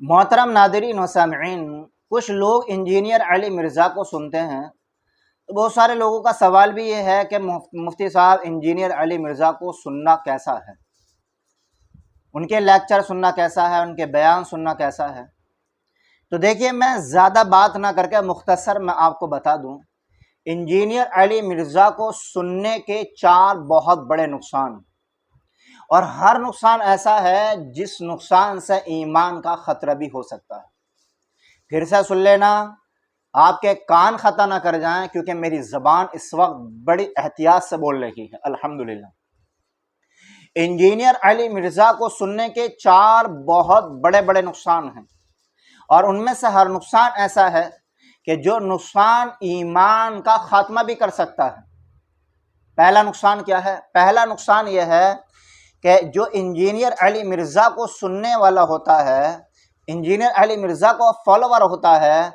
मोहतरम नादरीन व सामईन, कुछ लोग इंजीनियर अली मिर्ज़ा को सुनते हैं तो बहुत सारे लोगों का सवाल भी ये है कि मुफ्ती साहब इंजीनियर अली मिर्ज़ा को सुनना कैसा है, उनके लेक्चर सुनना कैसा है, उनके बयान सुनना कैसा है। तो देखिए, मैं ज़्यादा बात ना करके मुख्तसर मैं आपको बता दूं, इंजीनियर अली मिर्ज़ा को सुनने के 4 बहुत बड़े नुकसान, और हर नुकसान ऐसा है जिस नुकसान से ईमान का ख़तरा भी हो सकता है। फिर से सुन लेना, आपके कान खता ना कर जाएं, क्योंकि मेरी ज़बान इस वक्त बड़ी एहतियात से बोल रही है। अल्हम्दुलिल्लाह। इंजीनियर अली मिर्ज़ा को सुनने के 4 बहुत बड़े बड़े नुकसान हैं, और उनमें से हर नुकसान ऐसा है कि जो नुकसान ईमान का खात्मा भी कर सकता है। पहला नुकसान क्या है? पहला नुकसान यह है कि जो इंजीनियर अली मिर्ज़ा को सुनने वाला होता है, इंजीनियर अली मिर्ज़ा को फॉलोवर होता है,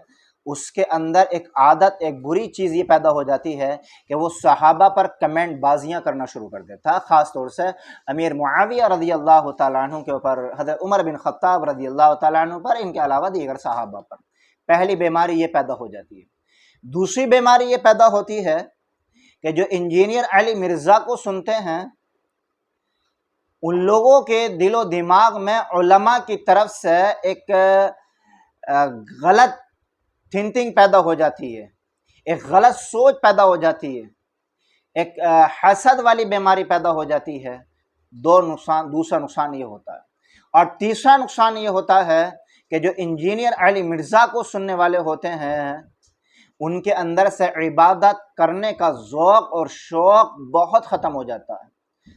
उसके अंदर एक आदत, एक बुरी चीज़ ये पैदा हो जाती है कि वो सहाबा पर कमेंट बाजियाँ करना शुरू कर देता है, ख़ास तौर से अमीर मुआविया रज़ियल्लाहु तआला अन्हु के ऊपर, हज़रत उमर बिन ख़त्ताब रज़ियल्लाहु तआला अन्हु पर, इनके अलावा दीगर सहाबा पर। पहली बीमारी ये पैदा हो जाती है। दूसरी बीमारी ये पैदा होती है कि जो इंजीनियर अली मिर्ज़ा को सुनते हैं, उन लोगों के दिलो दिमाग में उलमा की तरफ से एक गलत थिंकिंग पैदा हो जाती है, एक गलत सोच पैदा हो जाती है, एक हसद वाली बीमारी पैदा हो जाती है। दूसरा नुकसान ये होता है। और तीसरा नुकसान ये होता है कि जो इंजीनियर अली मिर्ज़ा को सुनने वाले होते हैं, उनके अंदर से इबादत करने का ज़ौक़ और शौक़ बहुत ख़त्म हो जाता है।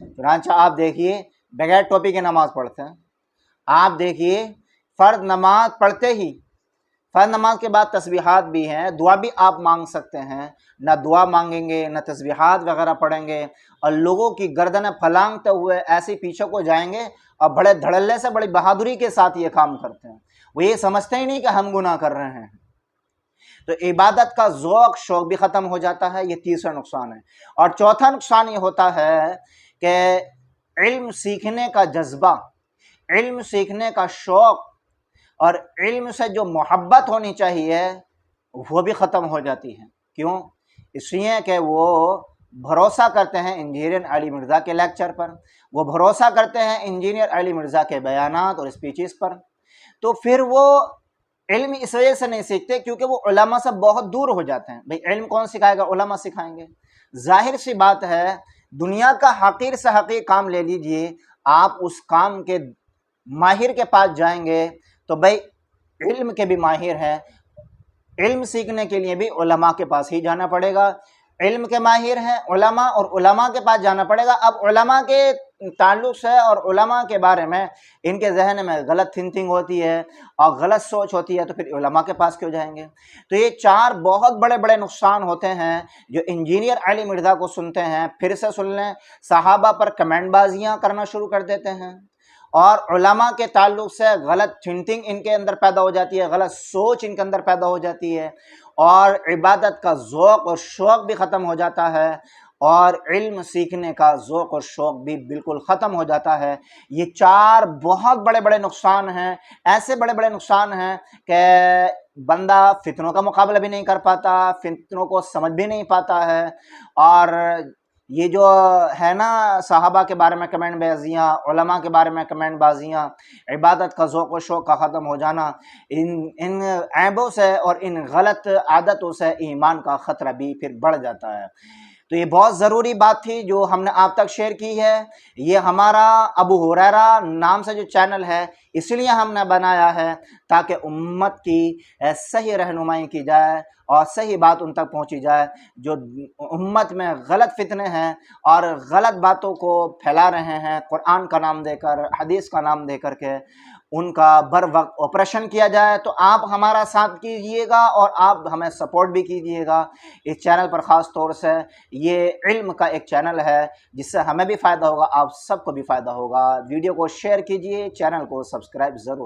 चुनांचे आप देखिए, बगैर टोपी के नमाज़ पढ़ते हैं। आप देखिए, फ़र्द नमाज पढ़ते ही, फ़र्द नमाज के बाद तस्बीहात भी हैं, दुआ भी आप मांग सकते हैं, ना दुआ मांगेंगे ना तस्बीहात वगैरह पढ़ेंगे, और लोगों की गर्दनें फलांगते हुए ऐसे पीछे को जाएंगे, और बड़े धड़ल्ले से, बड़ी बहादुरी के साथ ये काम करते हैं। वो ये समझते ही नहीं कि हम गुनाह कर रहे हैं। तो इबादत का ज़ौक़ शौक़ भी ख़त्म हो जाता है। ये तीसरा नुकसान है। और चौथा नुकसान ये होता है कि इल्म सीखने का जज्बा, इल्म सीखने का शौक़ और इल्म से जो मोहब्बत होनी चाहिए वो भी ख़त्म हो जाती है। क्यों? इसलिए कि वो भरोसा करते हैं इंजीनियर अली मिर्ज़ा के लेक्चर पर, वो भरोसा करते हैं इंजीनियर अली मिर्ज़ा के बयानात और स्पीचेस पर। तो फिर वो इल्म इस वजह से नहीं सीखते क्योंकि वो उलमा से बहुत दूर हो जाते हैं। भाई, इल्म कौन सिखाएगा? उलमा सिखाएंगे। जाहिर सी बात है, दुनिया का हकीर से हकीर काम ले लीजिए, आप उस काम के माहिर के पास जाएंगे तो भाई इल्म के भी माहिर हैं, इल्म सीखने के लिए भी उलमा के पास ही जाना पड़ेगा। इल्म के माहिर हैं उलमा, और उलमा के पास जाना पड़ेगा। अब उलमा के ताल्लुक़ से और उलमा के बारे में इनके जहन में गलत थिंकिंग होती है और गलत सोच होती है, तो फिर उलमा के पास क्यों जाएंगे? तो ये 4 बहुत बड़े बड़े नुकसान होते हैं जो इंजीनियर अली मिर्ज़ा को सुनते हैं। फिर से सुन लें, सहाबा पर कमेंट बाजियाँ करना शुरू कर देते हैं, और उलमा के ताल्लुक़ से गलत थिंकिंग इनके अंदर पैदा हो जाती है, गलत सोच इनके अंदर पैदा हो जाती है, और इबादत का ज़ौक़ और शौक़ भी ख़त्म हो जाता है, और इल्म सीखने का ज़ौक़ और शौक़ भी बिल्कुल ख़त्म हो जाता है। ये 4 बहुत बड़े बड़े नुकसान हैं। ऐसे बड़े बड़े नुकसान हैं कि बंदा फितनों का मुकाबला भी नहीं कर पाता, फितनों को समझ भी नहीं पाता है। और ये जो है ना, सहाबा के बारे में कमेंट बाजियाँ, उलमा के बारे में कमेंट बाजियाँ, इबादत का ज़ौक़ व शौक़ का ख़त्म हो जाना, इन ऐबों से और इन गलत आदतों से ईमान का ख़तरा भी फिर बढ़ जाता है। तो ये बहुत ज़रूरी बात थी जो हमने आप तक शेयर की है। ये हमारा अबू हुरैरा नाम से जो चैनल है, इसलिए हमने बनाया है ताकि उम्मत की सही रहनुमाई की जाए और सही बात उन तक पहुंची जाए। जो उम्मत में गलत फितने हैं और गलत बातों को फैला रहे हैं, कुरान का नाम देकर, हदीस का नाम दे करके, उनका बर वक्त ऑपरेशन किया जाए। तो आप हमारा साथ कीजिएगा और आप हमें सपोर्ट भी कीजिएगा। इस चैनल पर ख़ास तौर से ये इल्म का एक चैनल है जिससे हमें भी फ़ायदा होगा, आप सबको भी फ़ायदा होगा। वीडियो को शेयर कीजिए, चैनल को सब्सक्राइब ज़रूर।